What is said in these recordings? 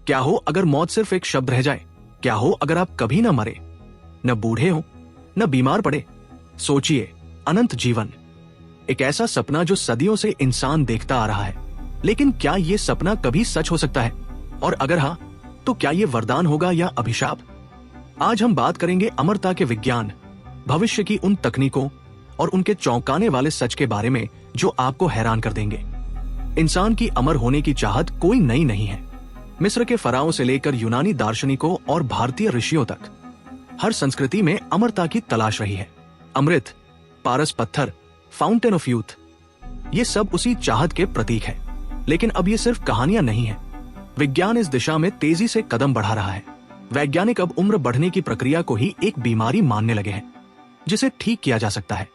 क्या हो अगर मौत सिर्फ एक शब्द रह जाए? क्या हो अगर आप कभी न मरे, न बूढ़े हो, न बीमार पड़े? सोचिए, अनंत जीवन, एक ऐसा सपना जो सदियों से इंसान देखता आ रहा है। लेकिन क्या यह सपना कभी सच हो सकता है? और अगर हाँ, तो क्या यह वरदान होगा या अभिशाप? आज हम बात करेंगे अमरता के विज्ञान, भविष्य की उन तकनीकों और उनके चौंकाने वाले सच के बारे में जो आपको हैरान कर देंगे। इंसान की अमर होने की चाहत कोई नई नहीं है। मिस्र के फराओं से लेकर यूनानी दार्शनिकों और भारतीय ऋषियों तक हर संस्कृति में अमरता की तलाश रही है। अमृत, पारस पत्थर, फाउंटेन ऑफ यूथ, ये सब उसी चाहत के प्रतीक है। लेकिन अब ये सिर्फ कहानियां नहीं है। विज्ञान इस दिशा में तेजी से कदम बढ़ा रहा है। वैज्ञानिक अब उम्र बढ़ने की प्रक्रिया को ही एक बीमारी मानने लगे हैं जिसे ठीक किया जा सकता है।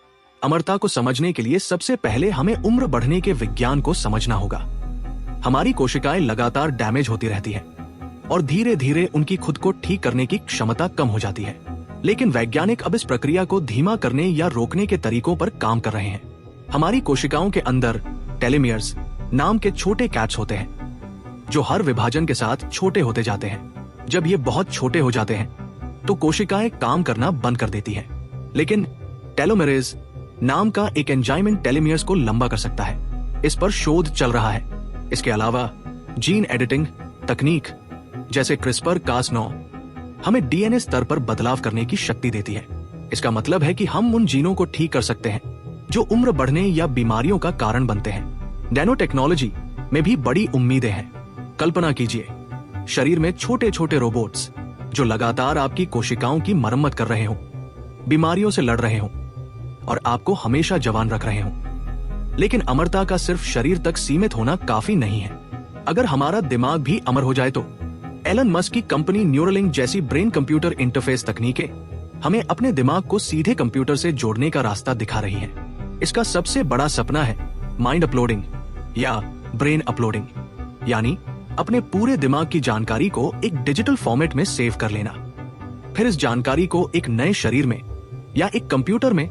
अमरता को समझने के लिए सबसे पहले हमें उम्र बढ़ने के विज्ञान को समझना होगा। हमारी कोशिकाएं लगातार डैमेज होती रहती है और धीरे धीरे उनकी खुद को ठीक करने की क्षमता कम हो जाती है। लेकिन वैज्ञानिक अब इस प्रक्रिया को धीमा करने या रोकने के तरीकों पर काम कर रहे हैं। हमारी कोशिकाओं के अंदर टेलोमियर्स नाम के छोटे कैप्स होते हैं जो हर विभाजन के साथ छोटे होते जाते हैं। जब ये बहुत छोटे हो जाते हैं तो कोशिकाएं काम करना बंद कर देती हैं। लेकिन टेलोमेरेज नाम का एक एंजाइम इन टेलोमियर्स को लंबा कर सकता है। इस पर शोध चल रहा है। इसके अलावा जीन एडिटिंग तकनीक जैसे क्रिस्पर-कास9 हमें डीएनए स्तर पर बदलाव करने की शक्ति देती है। इसका मतलब है कि हम उन जीनों को ठीक कर सकते हैं जो उम्र बढ़ने या बीमारियों का कारण बनते हैं। नैनो टेक्नोलॉजी में भी बड़ी उम्मीदें हैं। कल्पना कीजिए, शरीर में छोटे छोटे रोबोट्स जो लगातार आपकी कोशिकाओं की मरम्मत कर रहे हों, बीमारियों से लड़ रहे हों और आपको हमेशा जवान रख रहे हों। लेकिन अमरता का सिर्फ शरीर तक सीमित होना काफी नहीं है। अगर हमारा दिमाग भी अमर हो जाए तो एलन मस्क की कंपनी न्यूरालिंक जैसी ब्रेन कंप्यूटर इंटरफेस तकनीकें हमें अपने दिमाग को सीधे कंप्यूटर से जोड़ने का रास्ता दिखा रही हैं। इसका सबसे बड़ा सपना है माइंड अपलोडिंग या ब्रेन अपलोडिंग, यानी अपने पूरे दिमाग की जानकारी को एक डिजिटल फॉर्मेट में सेव कर लेना। फिर इस जानकारी को एक नए शरीर में या एक कंप्यूटर में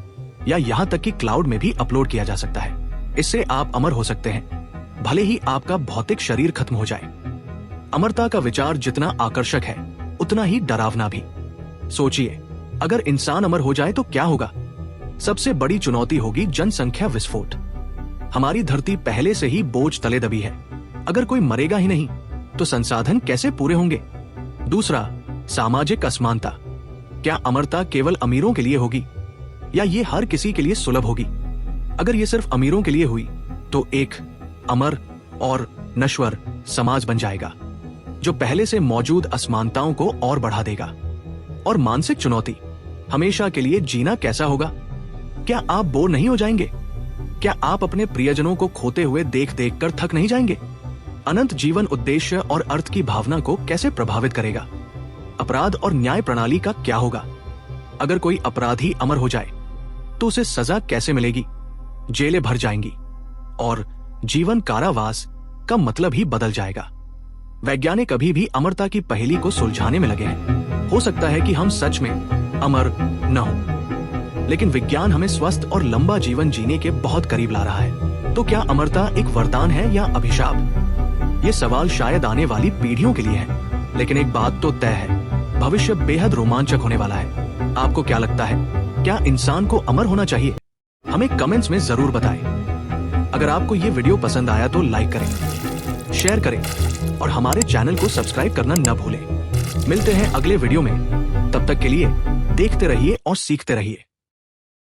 या यहाँ तक कि क्लाउड में भी अपलोड किया जा सकता है। इससे आप अमर हो सकते हैं, भले ही आपका भौतिक शरीर खत्म हो जाए। अमरता का विचार जितना आकर्षक है उतना ही डरावना भी। सोचिए, अगर इंसान अमर हो जाए तो क्या होगा? सबसे बड़ी चुनौती होगी जनसंख्या विस्फोट। हमारी धरती पहले से ही बोझ तले दबी है। अगर कोई मरेगा ही नहीं तो संसाधन कैसे पूरे होंगे? दूसरा, सामाजिक असमानता। क्या अमरता केवल अमीरों के लिए होगी या ये हर किसी के लिए सुलभ होगी? अगर ये सिर्फ अमीरों के लिए हुई तो एक अमर और नश्वर समाज बन जाएगा जो पहले से मौजूद असमानताओं को और बढ़ा देगा। और मानसिक चुनौती, हमेशा के लिए जीना कैसा होगा? क्या आप बोर नहीं हो जाएंगे? क्या आप अपने प्रियजनों को खोते हुए देख देख कर थक नहीं जाएंगे? अनंत जीवन उद्देश्य और अर्थ की भावना को कैसे प्रभावित करेगा? अपराध और न्याय प्रणाली का क्या होगा? अगर कोई अपराधी अमर हो जाए तो उसे सजा कैसे मिलेगी? जेलें भर जाएंगी और जीवन कारावास का मतलब ही बदल जाएगा। वैज्ञानिक अभी भी अमरता की पहेली को सुलझाने में लगे हैं। हो सकता है कि हम सच में अमर न हो, लेकिन विज्ञान हमें स्वस्थ और लंबा जीवन जीने के बहुत करीब ला रहा है। तो क्या अमरता एक वरदान है या अभिशाप? ये सवाल शायद आने वाली पीढ़ियों के लिए है, लेकिन एक बात तो तय है, भविष्य बेहद रोमांचक होने वाला है। आपको क्या लगता है, क्या इंसान को अमर होना चाहिए? हमें कमेंट्स में जरूर बताएं। अगर आपको ये वीडियो पसंद आया तो लाइक करें, शेयर करें और हमारे चैनल को सब्सक्राइब करना न भूलें। मिलते हैं अगले वीडियो में। तब तक के लिए देखते रहिए और सीखते रहिए।